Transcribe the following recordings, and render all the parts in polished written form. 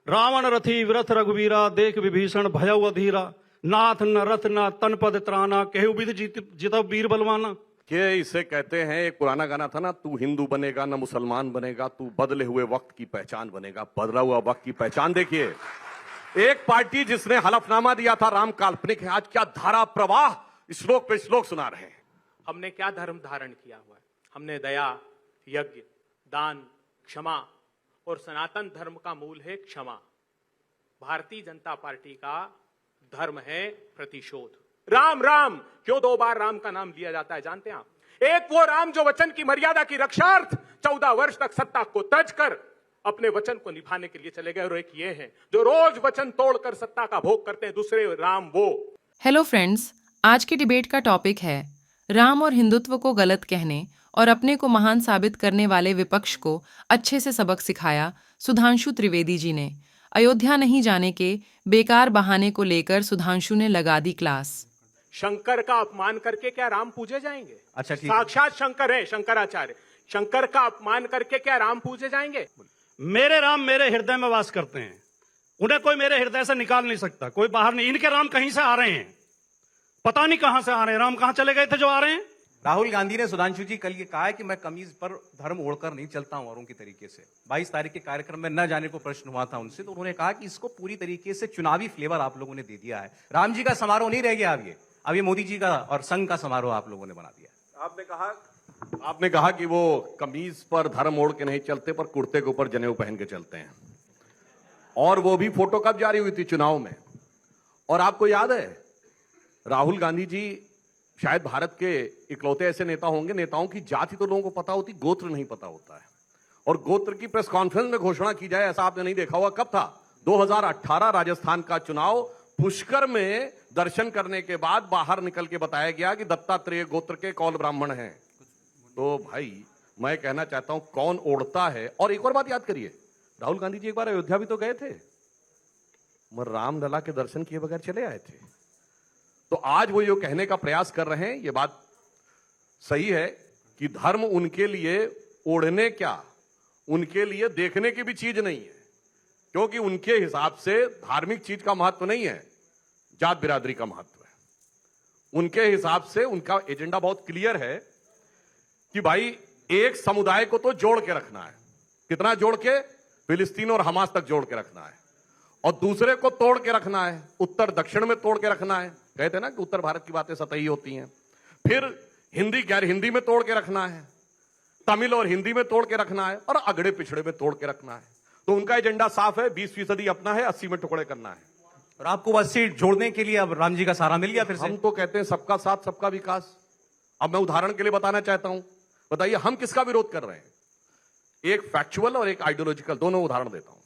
रावण रथी विरथ रघुवीरा देख विभीषण भयउ अधीरा नाथ न रथ न तन पद त्राना केहु विधि जितब वीर बलवाना। के इसे कहते हैं, एक पुराना गाना था ना, तू हिंदू बनेगा ना मुसलमान बनेगा, तू बदले हुए वक्त की पहचान बनेगा। बदला हुआ वक्त की पहचान देखिए, एक पार्टी जिसने हलफनामा दिया था राम काल्पनिक है, आज क्या धारा प्रवाह श्लोक पे श्लोक सुना रहे हैं। हमने क्या धर्म धारण किया हुआ है? हमने दया, यज्ञ, दान, क्षमा, और सनातन धर्म का मूल है क्षमा। भारतीय जनता पार्टी का धर्म है प्रतिशोध। राम राम क्यों 2 बार राम का नाम लिया जाता है जानते हैं आप? एक वो राम जो वचन की मर्यादा की रक्षार्थ 14 वर्ष तक सत्ता को तज कर अपने वचन को निभाने के लिए चले गए, और एक ये हैं जो रोज वचन तोड़कर सत्ता का भोग करते हैं, दूसरे राम वो। हेलो फ्रेंड्स, आज की डिबेट का टॉपिक है राम और हिंदुत्व को गलत कहने और अपने को महान साबित करने वाले विपक्ष को अच्छे से सबक सिखाया सुधांशु त्रिवेदी जी ने। अयोध्या नहीं जाने के बेकार बहाने को लेकर सुधांशु ने लगा दी क्लास। शंकर का अपमान करके क्या राम पूजे जाएंगे? अच्छा ठीक। साक्षात शंकर है, शंकराचार्य। शंकर का अपमान करके क्या राम पूजे जाएंगे? मेरे राम मेरे हृदय में वास करते हैं, उन्हें कोई मेरे हृदय से निकाल नहीं सकता, कोई बाहर नहीं। इनके राम कहीं से आ रहे हैं, पता नहीं कहां से आ रहे हैं। राम कहां चले गए थे जो आ रहे हैं? राहुल गांधी ने सुधांशु जी कल ये कहा है कि मैं कमीज पर धर्म ओढ़कर नहीं चलता हूं औरों की तरीके से। 22 तारीख के कार्यक्रम में न जाने को प्रश्न हुआ था उनसे, तो उन्होंने कहा कि इसको पूरी तरीके से चुनावी फ्लेवर आप लोगों ने दे दिया है। राम जी का समारोह नहीं रह गया अब ये मोदी जी का और संघ का समारोह आप लोगों ने बना दिया। आपने कहा कि वो कमीज पर धर्म ओढ़ के नहीं चलते, पर कुर्ते के ऊपर जनेऊ पहन के चलते हैं। और वो भी फोटो कब जारी हुई थी? चुनाव में। और आपको याद है, राहुल गांधी जी शायद भारत के इकलौते ऐसे नेता होंगे, नेताओं की जाति तो लोगों को पता होती, गोत्र नहीं पता होता है। और गोत्र की प्रेस कॉन्फ्रेंस में घोषणा की जाए, ऐसा आपने नहीं देखा हुआ। कब था? 2018 राजस्थान का चुनाव। पुष्कर में दर्शन करने के बाद बाहर निकल के बताया गया कि दत्तात्रेय गोत्र के कौल ब्राह्मण हैं। तो भाई मैं कहना चाहता हूं, कौन ओढ़ता है। और एक और बात याद करिए, राहुल गांधी जी एक बार अयोध्या भी तो गए थे, मगर रामलला के दर्शन किए बगैर चले आए थे। तो आज वो ये कहने का प्रयास कर रहे हैं, ये बात सही है कि धर्म उनके लिए ओढ़ने क्या, उनके लिए देखने की भी चीज नहीं है, क्योंकि उनके हिसाब से धार्मिक चीज का महत्व नहीं है, जात बिरादरी का महत्व है। उनके हिसाब से उनका एजेंडा बहुत क्लियर है कि भाई एक समुदाय को तो जोड़ के रखना है। कितना जोड़ के? फिलिस्तीन और हमास तक जोड़ के रखना है, और दूसरे को तोड़ के रखना है, उत्तर दक्षिण में तोड़ के रखना है। कहते हैं ना कि उत्तर भारत की बातें सतही होती हैं। फिर हिंदी गैर हिंदी में तोड़ के रखना है, तमिल और हिंदी में तोड़ के रखना है, और अगड़े पिछड़े में तोड़ के रखना है। तो उनका एजेंडा साफ है, 20% अपना है, 80 में टुकड़े करना है। और आपको बस सीट जोड़ने के लिए अब राम जी का सहारा मिल गया फिर से। हम तो कहते हैं सबका साथ सबका विकास। अब मैं उदाहरण के लिए बताना चाहता हूं, बताइए हम किसका विरोध कर रहे हैं? एक फैक्चुअल और एक आइडियोलॉजिकल, दोनों उदाहरण देता हूं।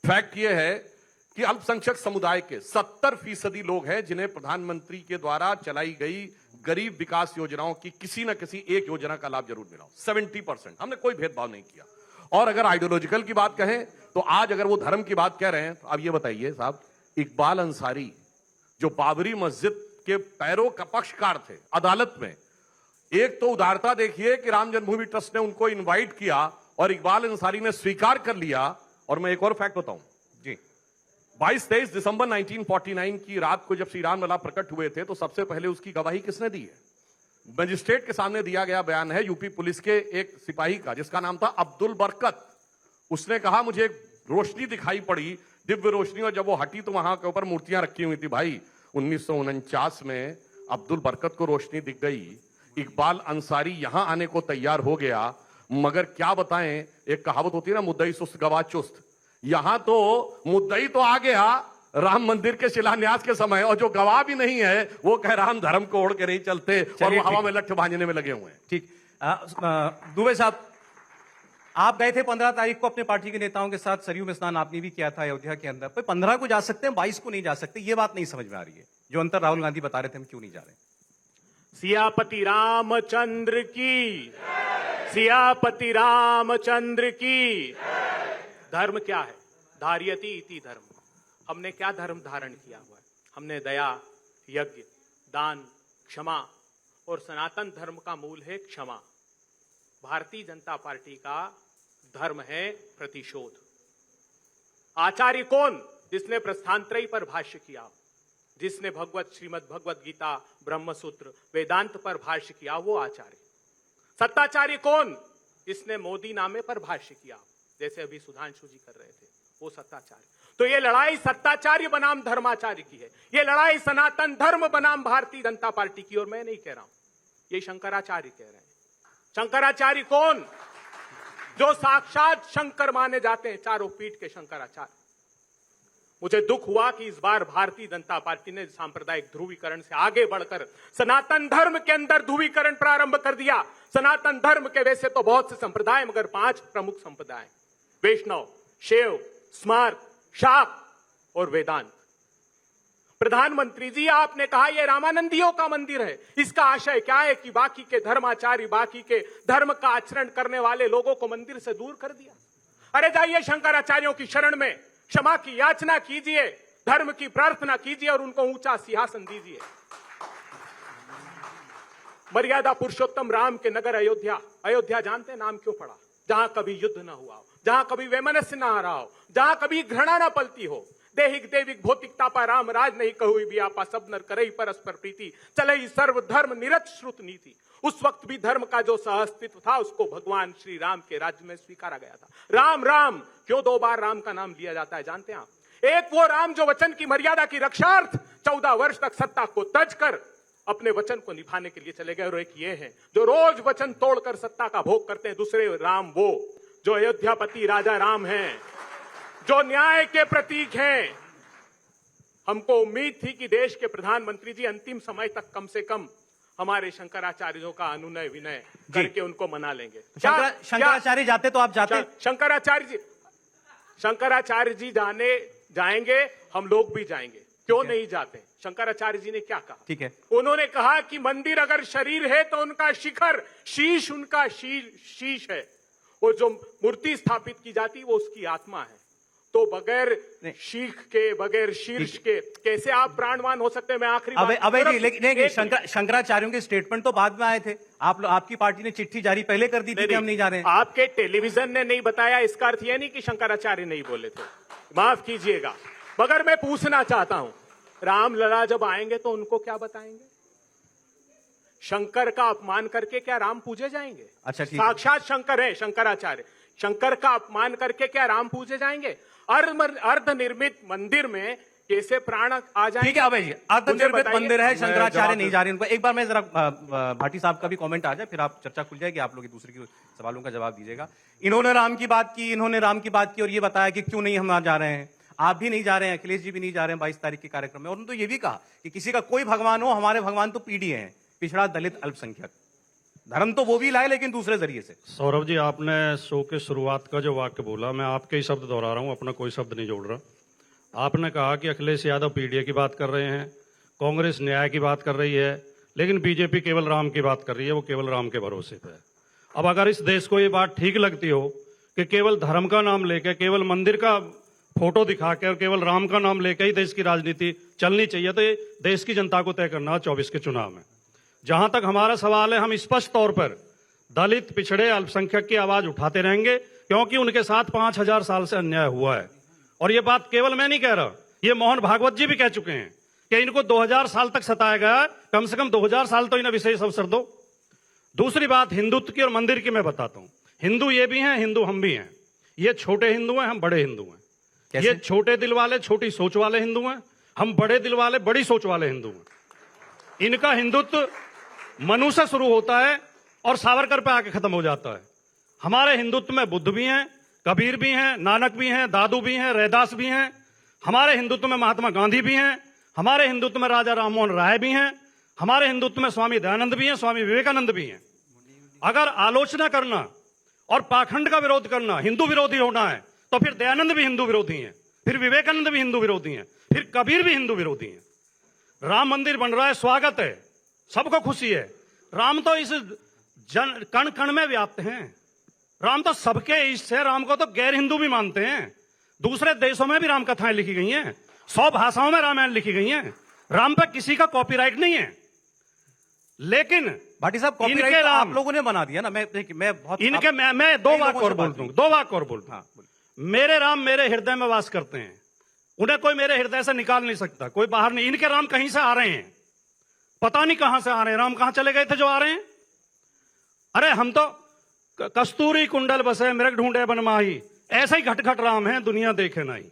फैक्ट यह है कि अल्पसंख्यक समुदाय के 70% लोग हैं जिन्हें प्रधानमंत्री के द्वारा चलाई गई गरीब विकास योजनाओं की किसी न किसी एक योजना का लाभ जरूर मिला। 70%। हमने कोई भेदभाव नहीं किया। और अगर आइडियोलॉजिकल की बात कहें तो आज अगर वो धर्म की बात कह रहे हैं, तो अब ये बताइए साहब, इकबाल अंसारी जो बाबरी मस्जिद के पैरों का पक्षकार थे अदालत में, एक तो उदारता देखिए कि राम जन्मभूमि ट्रस्ट ने उनको इन्वाइट किया और इकबाल अंसारी ने स्वीकार कर लिया। और मैं एक और फैक्ट बताऊं जी, 22-23 दिसंबर 1949 की रात को जब श्री राम लला प्रकट हुए थे, तो सबसे पहले उसकी गवाही किसने दी है? मजिस्ट्रेट के सामने दिया गया बयान है यूपी पुलिस के एक सिपाही का, जिसका नाम था अब्दुल बरकत। उसने कहा मुझे एक रोशनी दिखाई पड़ी, दिव्य रोशनी, और जब वो हटी तो वहां के ऊपर मूर्तियां रखी हुई थी। भाई 1949 में अब्दुल बरकत को रोशनी दिख गई, इकबाल अंसारी यहां आने को तैयार हो गया, मगर क्या बताएं, एक कहावत होती है ना, मुद्दई सुस्त गवाह चुस्त। यहां तो मुद्दई तो आ गया राम मंदिर के शिलान्यास के समय, और जो गवाह भी नहीं है वो कह राम धर्म को ओढ़ के नहीं चलते, और वो हवा में लठ बांधने में लगे हुए हैं। ठीक। दुबे साहब, आप गए थे 15 तारीख को अपने पार्टी के नेताओं के साथ, सरयू में स्नान आपने भी किया था अयोध्या के अंदर। 15 को जा सकते हैं, 22 को नहीं जा सकते, ये बात नहीं समझ में आ रही है। जो अंतर राहुल गांधी बता रहे थे, हम क्यों नहीं जा रहे? सियापति रामचंद्र की, सियापति रामचंद्र की। धर्म क्या है? धार्यति इति धर्म। हमने क्या धर्म धारण किया हुआ है? हमने दया, यज्ञ, दान, क्षमा, और सनातन धर्म का मूल है क्षमा। भारतीय जनता पार्टी का धर्म है प्रतिशोध। आचार्य कौन? जिसने प्रस्थानत्रयी पर भाष्य किया, जिसने श्रीमद् भगवत गीता, ब्रह्मसूत्र, वेदांत पर भाष्य किया, वो आचार्य। सत्ताचार्य कौन? जिसने मोदी नामे पर भाष्य किया, जैसे अभी सुधांशु जी कर रहे थे, वो सत्ताचार्य। तो ये लड़ाई सत्ताचार्य बनाम धर्माचार्य की है, ये लड़ाई सनातन धर्म बनाम भारतीय जनता पार्टी की। और मैं नहीं कह रहा हूं, ये शंकराचार्य कह रहे हैं। शंकराचार्य कौन? जो साक्षात शंकर माने जाते हैं, चारों पीठ के शंकराचार्य। मुझे दुख हुआ कि इस बार भारतीय जनता पार्टी ने सांप्रदायिक ध्रुवीकरण से आगे बढ़कर सनातन धर्म के अंदर ध्रुवीकरण प्रारंभ कर दिया। सनातन धर्म के वैसे तो बहुत से संप्रदाय, मगर 5 प्रमुख संप्रदाय, वैष्णव, शैव, स्मार्त, शाक्त और वेदांत। प्रधानमंत्री जी, आपने कहा यह रामानंदियों का मंदिर है। इसका आशय क्या है कि बाकी के धर्माचारी, बाकी के धर्म का आचरण करने वाले लोगों को मंदिर से दूर कर दिया। अरे जाइए शंकराचार्यों की शरण में, क्षमा की याचना कीजिए, धर्म की प्रार्थना कीजिए और उनको ऊंचा सिंहासन दीजिए। मर्यादा पुरुषोत्तम राम के नगर अयोध्या, अयोध्या जानते हैं नाम क्यों पड़ा? जहां कभी युद्ध ना हुआ हो, जहां कभी वैमनस्य ना आ रहा हो, जहां कभी घृणा ना पलती हो। देहिक देविक भौतिकता पर राम राज नहीं कहु बियापा, सब नर करई परस्पर प्रीति, चले सर्व धर्म निरत श्रुत नीति। उस वक्त भी धर्म का जो सहअस्तित्व था, उसको भगवान श्री राम के राज्य में स्वीकारा गया था। राम राम क्यों 2 बार राम का नाम लिया जाता है जानते हैं आप? एक वो राम जो वचन की मर्यादा की रक्षार्थ 14 वर्ष तक सत्ता को तज कर अपने वचन को निभाने के लिए चले गए, और एक ये है जो रोज वचन तोड़कर सत्ता का भोग करते हैं। दूसरे राम वो जो अयोध्यापति राजा राम हैं, जो न्याय के प्रतीक हैं। हमको उम्मीद थी कि देश के प्रधानमंत्री जी अंतिम समय तक कम से कम हमारे शंकराचार्यों का अनुनय विनय करके उनको मना लेंगे। शंकराचार्य जाते तो आप जाते? शंकराचार्य जी जाएंगे, हम लोग भी जाएंगे, क्यों नहीं जाते? शंकराचार्य जी ने क्या कहा? ठीक है, उन्होंने कहा कि मंदिर अगर शरीर है तो उनका शिखर, शीश उनका शीश है, और जो मूर्ति स्थापित की जाती वो उसकी आत्मा है। तो बगैर शीख के, बगैर शीर्ष के कैसे आप प्राणवान हो सकते हैं? मैं आखिरी लेकिन शंकराचार्यों के स्टेटमेंट तो बाद में आए थे। आपकी पार्टी ने चिट्ठी जारी पहले कर दी थी कि हम नहीं जा रहे हैं। आपके टेलीविजन ने नहीं बताया, इसका अर्थ यह नहीं कि शंकराचार्य नहीं बोले थे, माफ कीजिएगा। मगर मैं पूछना चाहता हूं, रामलला जब आएंगे तो उनको क्या बताएंगे? शंकर का अपमान करके क्या राम पूजे जाएंगे? अच्छा, साक्षात शंकर है शंकराचार्य, शंकर का अपमान करके क्या राम पूजे जाएंगे? अर्ध निर्मित मंदिर में कैसे प्राण आ जाएंगे? ठीक है अभय जी, अर्ध निर्मित मंदिर है, शंकराचार्य नहीं जा रहे उनको। एक बार मैं जरा भाटी साहब का भी कमेंट आ जाए, फिर आप चर्चा खुल जाएगी, आप लोग एक दूसरे के सवालों का जवाब दीजिएगा। इन्होंने राम की बात की, इन्होंने राम की बात की और ये बताया कि क्यों नहीं हम जा रहे हैं। आप भी नहीं जा रहे हैं, अखिलेश जी भी नहीं जा रहे हैं 22 तारीख के कार्यक्रम में। और उन्होंने तो ये भी कहा कि किसी का कोई भगवान हो, हमारे भगवान तो पीढ़ी है, पिछड़ा, दलित, अल्पसंख्यक। धर्म तो वो भी लाए लेकिन दूसरे जरिए से। सौरभ जी, आपने शो के शुरुआत का जो वाक्य बोला, मैं आपके ही शब्द दोहरा रहा हूं, अपना कोई शब्द नहीं जोड़ रहा। आपने कहा कि अखिलेश यादव पीडीए की बात कर रहे हैं, कांग्रेस न्याय की बात कर रही है, लेकिन बीजेपी केवल राम की बात कर रही है, वो केवल राम के भरोसे पे है। अब अगर इस देश को ये बात ठीक लगती हो कि केवल धर्म का नाम लेकर, केवल मंदिर का फोटो दिखा के और केवल राम का नाम लेकर ही देश की राजनीति चलनी चाहिए, तो ये देश की जनता को तय करना 24 के चुनाव में। जहां तक हमारा सवाल है, हम स्पष्ट तौर पर दलित, पिछड़े, अल्पसंख्यक की आवाज उठाते रहेंगे, क्योंकि उनके साथ 5000 साल से अन्याय हुआ है। और ये बात केवल मैं नहीं कह रहा, ये मोहन भागवत जी भी कह चुके हैं कि इनको 2000 साल तक सताया गया, कम से कम 2000 साल तो इन्हें विशेष अवसर दो। दूसरी बात हिंदुत्व की और मंदिर की मैं बताता हूं। हिंदू ये भी हैं, हिंदू हम भी हैं। ये छोटे हिंदू हैं, हम बड़े हिंदू हैं। ये छोटे दिल वाले, छोटी सोच वाले हिंदू हैं, हम बड़े दिल वाले, बड़ी सोच वाले हिंदू हैं। इनका हिंदुत्व मनु से शुरू होता है और सावरकर पे आके खत्म हो जाता है। हमारे हिंदुत्व में बुद्ध भी हैं, कबीर भी हैं, नानक भी हैं, दादू भी हैं, रैदास भी हैं। हमारे हिंदुत्व में महात्मा गांधी भी हैं, हमारे हिंदुत्व में राजा राममोहन राय भी हैं, हमारे हिंदुत्व में स्वामी दयानंद भी हैं, स्वामी विवेकानंद भी हैं। अगर आलोचना करना और पाखंड का विरोध करना हिंदू विरोधी होना है, तो फिर दयानंद भी हिंदू विरोधी हैं, फिर विवेकानंद भी हिंदू विरोधी हैं, फिर कबीर भी हिंदू विरोधी हैं। राम मंदिर बन रहा है, स्वागत है, सबको खुशी है। राम तो इस कण कण में व्याप्त हैं, राम तो सबके इष्ट है, राम को तो गैर हिंदू भी मानते हैं। दूसरे देशों में भी राम कथाएं लिखी गई हैं, 100 भाषाओं में रामायण लिखी गई हैं। राम पे किसी का कॉपीराइट नहीं है। लेकिन भाटी साहब, कॉपीराइट तो आप लोगों ने बना दिया ना। मैं बहुत इनके मैं 2 वाक्य और बोल दूं, 2 वाक्य और बोल दूं। मेरे राम मेरे हृदय में वास करते हैं, उन्हें कोई मेरे हृदय से निकाल नहीं सकता, कोई बाहर नहीं। इनके राम कहीं से आ रहे हैं, पता नहीं कहां से आ रहे हैं। राम कहां चले गए थे जो आ रहे हैं? अरे हम तो कस्तूरी कुंडल बसे मृग ढूंढे बनमाही, ऐसे ही घट घट राम है, दुनिया देखे नहीं।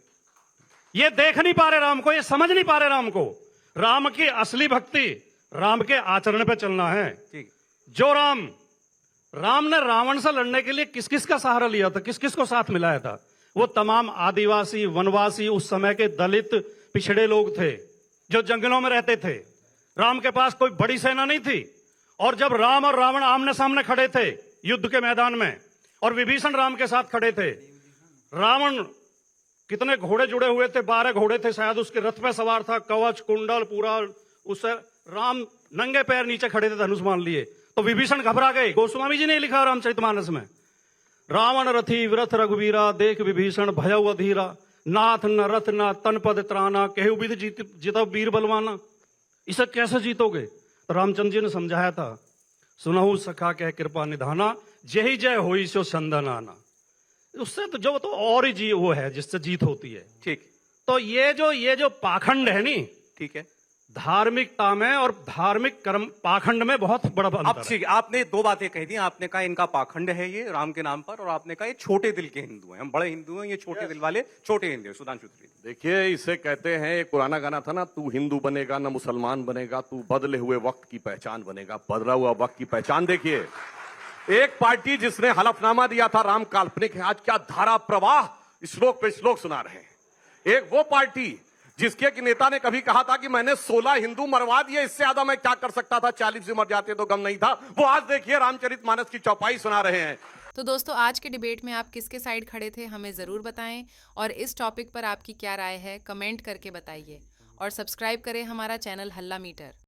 ये देख नहीं पा रहे राम को, ये समझ नहीं पा रहे राम को। राम की असली भक्ति राम के आचरण पे चलना है। ठीक। जो राम ने रावण से लड़ने के लिए किस किस का सहारा लिया था, किस किस को साथ मिलाया था? वो तमाम आदिवासी, वनवासी, उस समय के दलित पिछड़े लोग थे जो जंगलों में रहते थे। राम के पास कोई बड़ी सेना नहीं थी। और जब राम और रावण आमने सामने खड़े थे युद्ध के मैदान में, और विभीषण राम के साथ खड़े थे, रावण कितने घोड़े जुड़े हुए थे, 12 घोड़े थे शायद, उसके रथ पे सवार था, कवच कुंडल पूरा, उससे राम नंगे पैर नीचे खड़े थे धनुष मान लिए, तो विभीषण घबरा गए। गोस्वामी जी ने लिखा रामचरितमानस में, रावण रथी विरथ रघुवीरा, देख विभीषण भयउ अधीरा, नाथ न रथ न तन पद त्राना, केहु विधि जितब वीर बलवाना। इसे कैसे जीतोगे? तो रामचंद्र जी ने समझाया था, सुनहु सखा कह कृपा निधाना, जय जय होई सो संदन आना। उससे तो जो तो और ही वो है जिससे जीत होती है। ठीक। तो ये जो पाखंड है नी, ठीक है। धार्मिकता में और धार्मिक कर्म पाखंड में बहुत बड़ा अब अंतर है। ठीक, आपने दो बातें कही थी। आपने कहा इनका पाखंड है ये राम के नाम पर, और आपने कहा ये छोटे दिल के हिंदू हैं, हम बड़े हिंदू हैं, ये छोटे दिल वाले छोटे हिंदू हैं। सुधांशु त्रिवेदी। देखिए, इसे कहते हैं, एक पुराना गाना था ना, तू हिंदू बनेगा ना मुसलमान बनेगा, तू बदले हुए वक्त की पहचान बनेगा। बदला हुआ वक्त की पहचान देखिए। एक पार्टी जिसने हलफनामा दिया था राम काल्पनिक है, आज क्या धारा प्रवाह श्लोक पे श्लोक सुना रहे हैं। एक वो पार्टी जिसके कि नेता ने कभी कहा था कि मैंने 16 हिंदू मरवा दिए, इससे ज्यादा मैं क्या कर सकता था, 40 भी मर जाते तो गम नहीं था। वो आज देखिए रामचरितमानस की चौपाई सुना रहे हैं। तो दोस्तों, आज के डिबेट में आप किसके साइड खड़े थे हमें ज़रूर बताएं, और इस टॉपिक पर आपकी क्या राय है कमेंट करके बताइए, और सब्सक्राइब करें हमारा चैनल हल्ला मीटर।